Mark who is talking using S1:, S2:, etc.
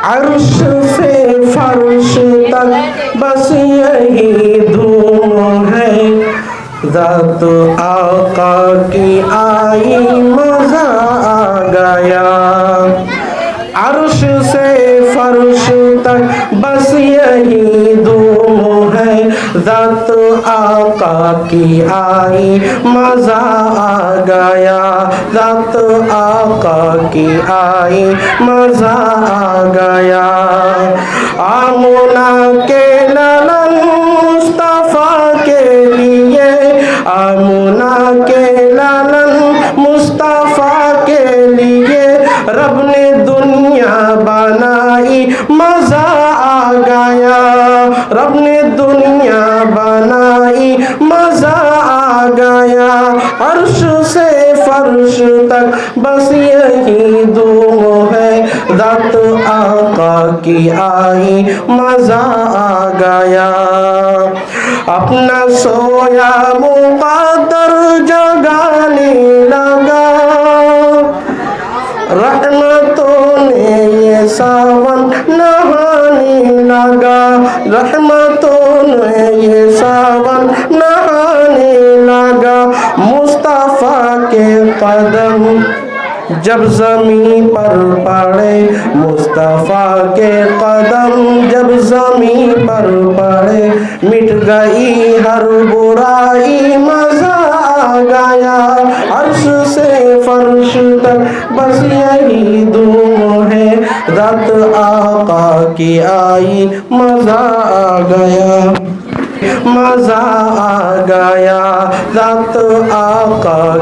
S1: عرش سے فرش تک بس یہی دھوم ہے، ذات آقا کی آئی مزہ آ گیا۔ عرش سے فرش تک بس یہی دھوم ہے، ذات آقا کی آئی مزہ آ گیا، ذات آقا کی آئی مزہ آ گیا۔ آمنہ کے لالن مصطفیٰ کے لیے، آمنہ کے لالن مصطفیٰ کے لیے رب نے دنیا بنائی مزہ آ گیا، رب نے دنیا بنائی مزہ آ گیا۔ عرش سے فرش تک بس یہی دھوم ہے، ذات آقا کی آئی مزہ آ گیا۔ اپنا سویا مقدر جگانے لگا، رحمتوں نے یہ ساون نہانے لگا، رحمتوں نے یہ ساون نہانے لگا۔ مصطفیٰ کے قدم جب زمین پر پڑے، مصطفیٰ کے قدم جب زمین پر پڑے، مٹ گئی ہر برائی مزہ آ گیا۔ عرش سے فرش تک بس یہی دھوم ہے، ذات آقا کی آئی مزہ آ گیا، مزہ آ گیا، ذات آقا